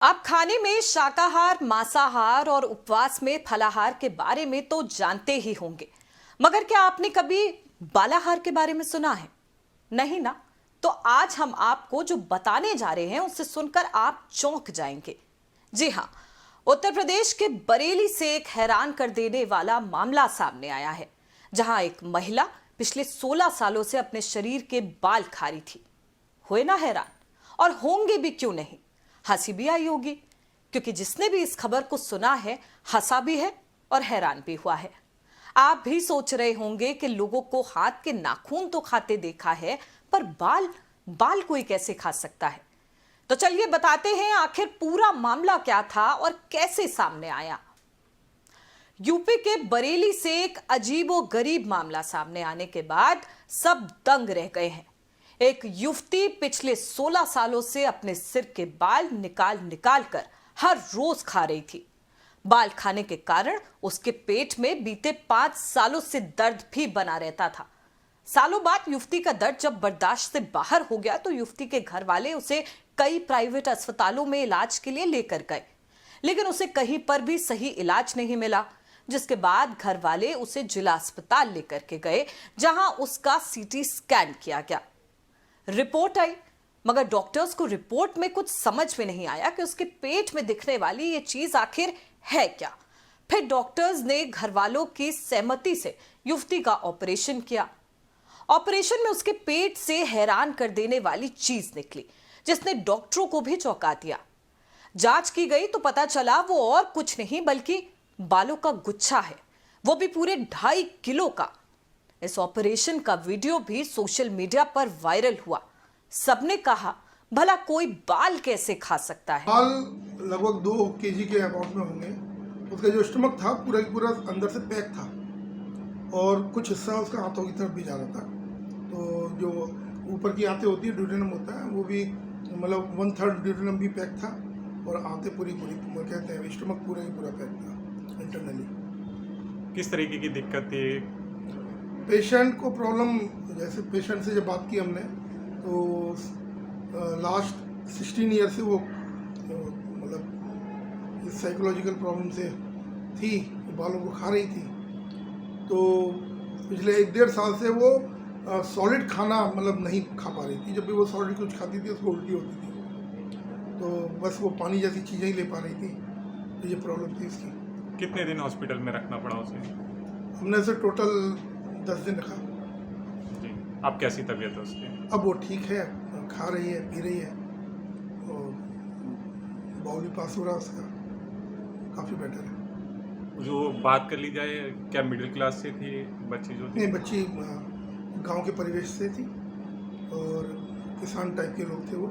आप खाने में शाकाहार, मांसाहार और उपवास में फलाहार के बारे में तो जानते ही होंगे, मगर क्या आपने कभी बालाहार के बारे में सुना है? नहीं ना? तो आज हम आपको जो बताने जा रहे हैं उसे सुनकर आप चौंक जाएंगे। जी हाँ, उत्तर प्रदेश के बरेली से एक हैरान कर देने वाला मामला सामने आया है, जहां एक महिला पिछले 16 सालों से अपने शरीर के बाल खा रही थी। हुए ना हैरान? और होंगे भी क्यों नहीं, हंसी भी आई होगी, क्योंकि जिसने भी इस खबर को सुना है हंसा भी है और हैरान भी हुआ है। आप भी सोच रहे होंगे कि लोगों को हाथ के नाखून तो खाते देखा है, पर बाल बाल कोई कैसे खा सकता है? तो चलिए बताते हैं आखिर पूरा मामला क्या था और कैसे सामने आया। यूपी के बरेली से एक अजीबोगरीब मामला सामने आने के बाद सब दंग रह गए हैं। एक युवती पिछले 16 सालों से अपने सिर के बाल निकाल निकाल कर हर रोज खा रही थी। बाल खाने के कारण उसके पेट में बीते 5 सालों से दर्द भी बना रहता था। सालों बाद युवती का दर्द जब बर्दाश्त से बाहर हो गया तो युवती के घर वाले उसे कई प्राइवेट अस्पतालों में इलाज के लिए लेकर गए, लेकिन उसे कहीं पर भी सही इलाज नहीं मिला। जिसके बाद घर वाले उसे जिला अस्पताल लेकर के गए, जहां उसका सीटी स्कैन किया गया। रिपोर्ट आई, मगर डॉक्टर्स को रिपोर्ट में कुछ समझ में नहीं आया कि उसके पेट में दिखने वाली ये चीज आखिर है क्या। फिर डॉक्टर्स ने घर वालों की सहमति से युवती का ऑपरेशन किया। ऑपरेशन में उसके पेट से हैरान कर देने वाली चीज निकली, जिसने डॉक्टरों को भी चौंका दिया। जांच की गई तो पता चला वो और कुछ नहीं बल्कि बालों का गुच्छा है, वो भी पूरे 2.5 किलो का। इस ऑपरेशन का वीडियो भी सोशल मीडिया पर वायरल हुआ। सबने कहा, भला कोई बाल कैसे खा सकता है? बाल लगभग 2 केजी के अबाउट में होंगे। उसका जो स्टमक था पूरा की पूरा अंदर से पैक था और कुछ हिस्सा उसका आंतों की तरफ भी जा रहा था। तो जो ऊपर की आंतें होती है, ड्यूडेनम होता है, वो भी मतलब 1/3 ड्यूडेनम भी पैक था और आंतें पूरी कहते हैं स्टमक पूरा ही पूरा पैक था इंटरनली। किस तरीके की दिक्कत थी? पेशेंट को प्रॉब्लम, जैसे पेशेंट से जब बात की हमने तो लास्ट 16 ईयर से वो मतलब साइकोलॉजिकल प्रॉब्लम से थी, बालों को खा रही थी। तो पिछले 1-1.5 साल से वो सॉलिड खाना मतलब नहीं खा पा रही थी। जब भी वो सॉलिड कुछ खाती थी उसको उल्टी होती थी, तो बस वो पानी जैसी चीज़ें ही ले पा रही थी। तो ये प्रॉब्लम थी उसकी। कितने दिन हॉस्पिटल में रखना पड़ा उसे? हमने उसे टोटल 10 दिन रखा जी। अब कैसी तबीयत है उसकी? अब वो ठीक है, खा रही है, पी रही है और बाउल भी पास हो रहा है उसका, काफ़ी बेटर है। जो बात कर ली जाए, क्या मिडिल क्लास से थी बच्ची जो थी? नहीं, बच्ची गांव के परिवेश से थी और किसान टाइप के लोग थे वो,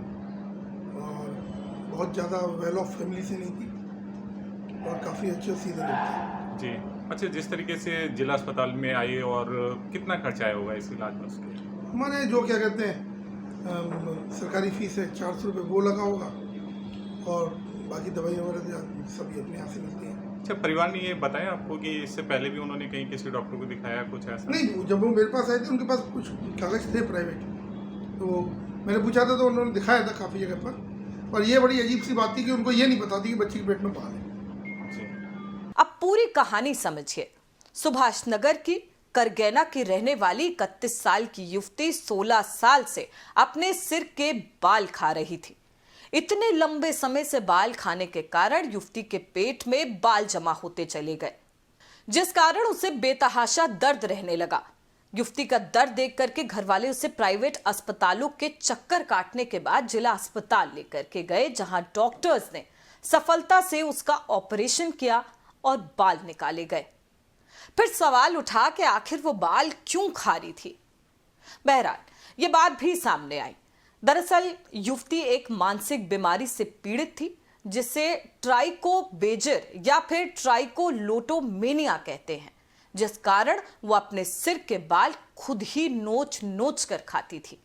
और बहुत ज़्यादा वेल ऑफ फैमिली से नहीं थी और काफ़ी अच्छे और सीधे लोग थे। जी। अच्छा, जिस तरीके से जिला अस्पताल में आई और कितना खर्चा आया होगा इस इलाज में उसके? हमारे जो क्या कहते हैं सरकारी फीस है 400 रुपये, वो लगा होगा और बाकी दवाई वगैरह सभी अपने यहाँ से मिलती हैं। अच्छा, परिवार ने ये बताया आपको कि इससे पहले भी उन्होंने कहीं किसी डॉक्टर को दिखाया, कुछ ऐसा? नहीं, जब वो मेरे पास आए थे उनके पास कुछ कागज थे प्राइवेट, तो मैंने पूछा था तो उन्होंने दिखाया था काफ़ी जगह पर ये बड़ी अजीब सी बात थी कि उनको ये नहीं पता थी कि बच्ची के पेट में बाल है। अब पूरी कहानी समझिए। सुभाष नगर की करगैना की रहने वाली 31 साल की युवती 16 साल से अपने सिर के बाल खा रही थी। इतने लंबे समय से बाल खाने के कारण युवती के पेट में बाल जमा होते चले गए, जिस कारण उसे बेतहाशा दर्द रहने लगा। युवती का दर्द देख करके घर वाले उसे प्राइवेट अस्पतालों के चक्कर काटने के बाद जिला अस्पताल लेकर के गए, जहां डॉक्टर्स ने सफलता से उसका ऑपरेशन किया और बाल निकाले गए। फिर सवाल उठा कि आखिर वो बाल क्यों खा रही थी। बहरहाल ये बात भी सामने आई। दरअसल युवती एक मानसिक बीमारी से पीड़ित थी, जिसे ट्राइकोबेजर या फिर ट्राइकोलोटोमेनिया कहते हैं, जिस कारण वो अपने सिर के बाल खुद ही नोच नोच कर खाती थी।